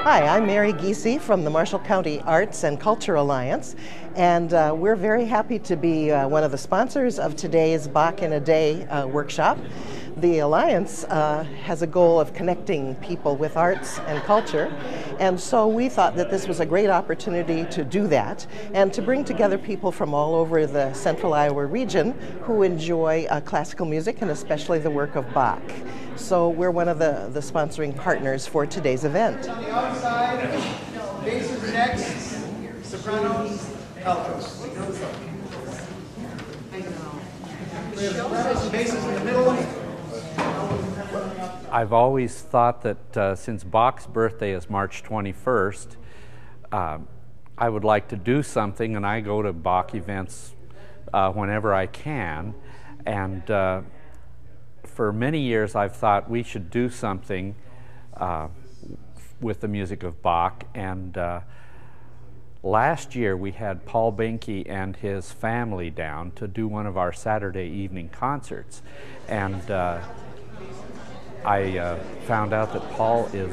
Hi, I'm Mary Giese from the Marshall County Arts and Culture Alliance, and we're very happy to be one of the sponsors of today's Bach in a Day workshop. The Alliance has a goal of connecting people with arts and culture, and so we thought that this was a great opportunity to do that and to bring together people from all over the central Iowa region who enjoy classical music and especially the work of Bach. So we're one of the sponsoring partners for today's event. On the outside, basses next, sopranos, altos. Basses in the middle. I've always thought that since Bach's birthday is March 21st, I would like to do something, and I go to Bach events whenever I can. And for many years I've thought we should do something with the music of Bach. And last year we had Paul Benke and his family down to do one of our Saturday evening concerts. And I found out that Paul is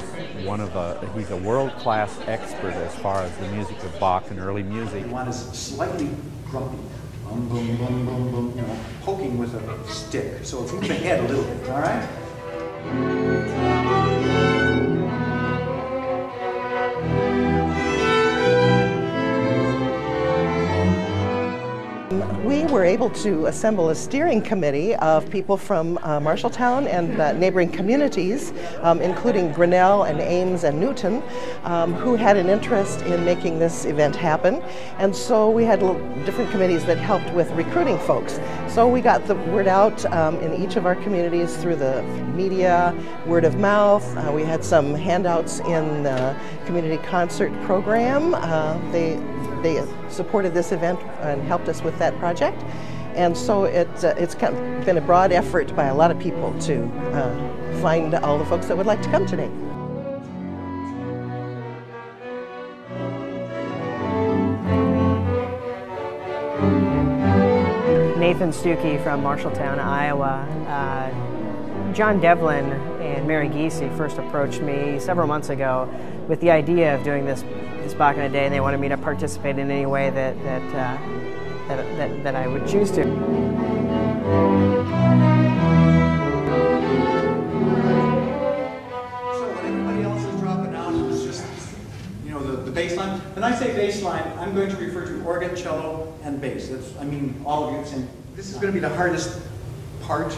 he's a world-class expert as far as the music of Bach and early music. One is slightly grumpy, boom, boom, boom, boom, boom, you know, poking with a stick. So if you move ahead a little bit, all right? We were able to assemble a steering committee of people from Marshalltown and neighboring communities, including Grinnell and Ames and Newton, who had an interest in making this event happen. And so we had different committees that helped with recruiting folks. So we got the word out in each of our communities through the media, word of mouth. We had some handouts in the community concert program. They supported this event and helped us with that project. And so it's kind of been a broad effort by a lot of people to find all the folks that would like to come today. Nathan Stuckey from Marshalltown, Iowa. John Devlin and Mary Giese first approached me several months ago with the idea of doing this Bach in a Day, and they wanted me to participate in any way that I would choose to. So when everybody else is dropping out, it was just, you know, the bass line. When I say bass line, I'm going to refer to organ, cello, and bass. That's, I mean, all of you saying this is going to be the hardest part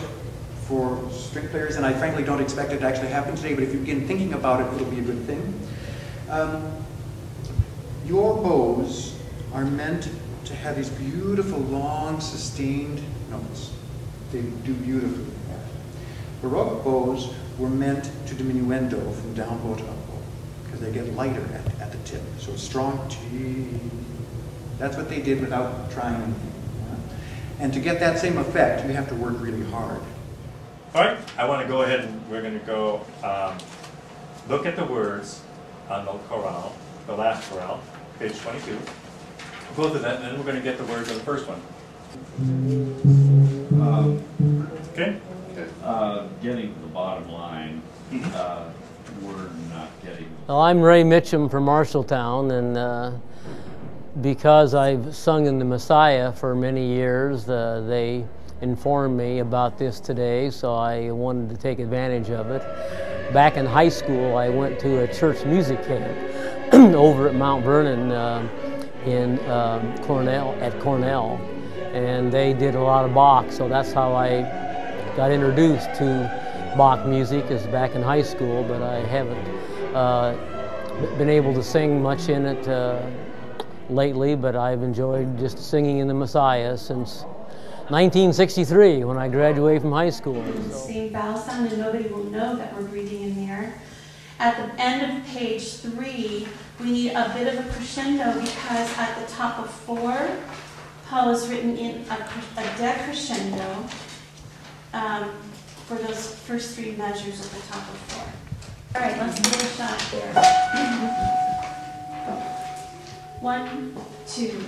for string players, and I frankly don't expect it to actually happen today, but if you begin thinking about it, it'll be a good thing. Your bows are meant to have these beautiful, long, sustained notes. They do beautifully. Baroque bows were meant to diminuendo from down bow to up bow, because they get lighter at the tip. So strong G. That's what they did without trying anything. And to get that same effect, you have to work really hard. All right, I want to go ahead and we're going to go look at the words on the chorale, the last chorale, page 22. Both of that, and then we're going to get the words on the first one. Okay? Getting to the bottom line, we're not getting. Well, I'm Ray Mitchum from Marshalltown, and because I've sung in the Messiah for many years, they informed me about this today, so I wanted to take advantage of it. Back in high school, I went to a church music camp over at Mount Vernon in Cornell, and they did a lot of Bach, so that's how I got introduced to Bach music, is back in high school, but I haven't been able to sing much in it lately, but I've enjoyed just singing in the Messiah since 1963, when I graduated from high school. Same vowel sound, and nobody will know that we're breathing in there. At the end of page 3, we need a bit of a crescendo, because at the top of 4, Paul has written in a decrescendo for those first 3 measures at the top of 4. All right, let's give it a shot here. 1, 2.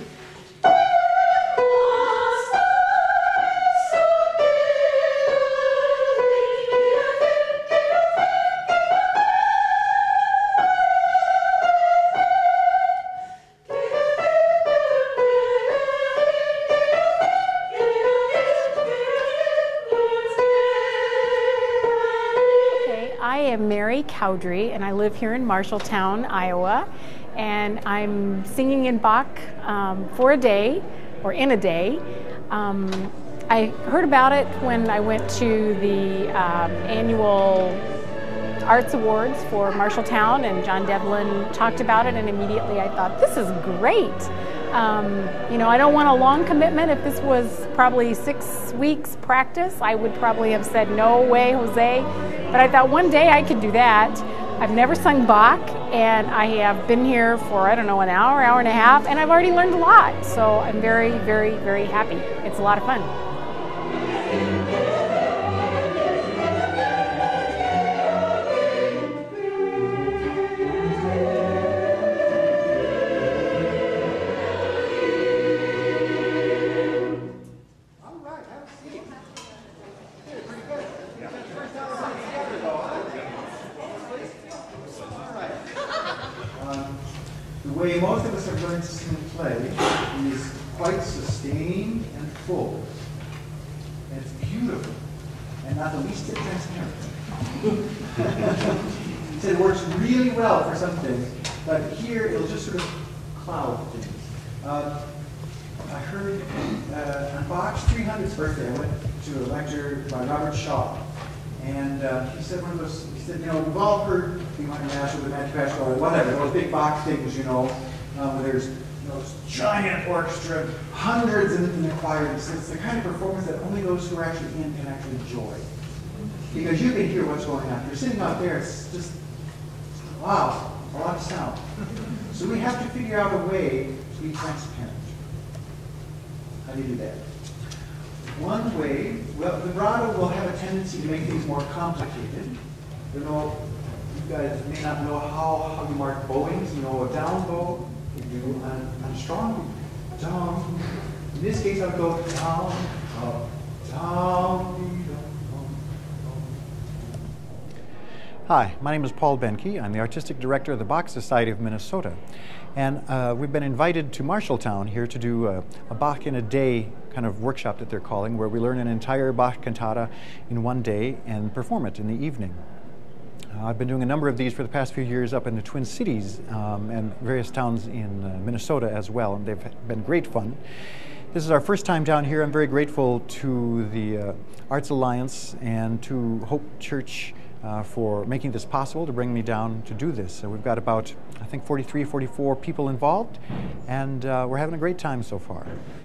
I am Mary Cowdrey, and I live here in Marshalltown, Iowa, and I'm singing in Bach for a day, or in a day. I heard about it when I went to the annual Arts Awards for Marshalltown, and John Devlin talked about it, and immediately I thought, this is great. You know, I don't want a long commitment. If this was probably 6 weeks practice, I would probably have said, no way, Jose. But I thought one day I could do that. I've never sung Bach, and I have been here for, I don't know, an hour, hour and a half, and I've already learned a lot. So I'm very, very, very happy. It's a lot of fun. The way most of us have learned to sing and play is quite sustained and full. And it's beautiful, and not the least bit transparent. He said it works really well for some things, but here it'll just sort of cloud things. I heard on Bach's 300th birthday, I went to a lecture by Robert Shaw, and he said one of those. He said, you know, we've all heard the National, the Manufacturer, or whatever, those big Bach things, you know, where there's this giant orchestra, hundreds in the choir. It's the kind of performance that only those who are actually in can actually enjoy. Because you can hear what's going on. You're sitting out there, it's just, wow, a lot of sound. So we have to figure out a way to be transparent. How do you do that? One way, well, vibrato will have a tendency to make things more complicated. You know, you guys may not know how you mark bowings. You know, a down bow, you do on a strong down. In this case, I would go down, up, down. Hi, my name is Paul Benke. I'm the Artistic Director of the Bach Society of Minnesota. And we've been invited to Marshalltown here to do a Bach in a day kind of workshop that they're calling, where we learn an entire Bach cantata in one day and perform it in the evening. I've been doing a number of these for the past few years up in the Twin Cities and various towns in Minnesota as well, and they've been great fun. This is our first time down here. I'm very grateful to the Arts Alliance and to Hope Church for making this possible, to bring me down to do this. So we've got about, I think, 43, 44 people involved, and we're having a great time so far.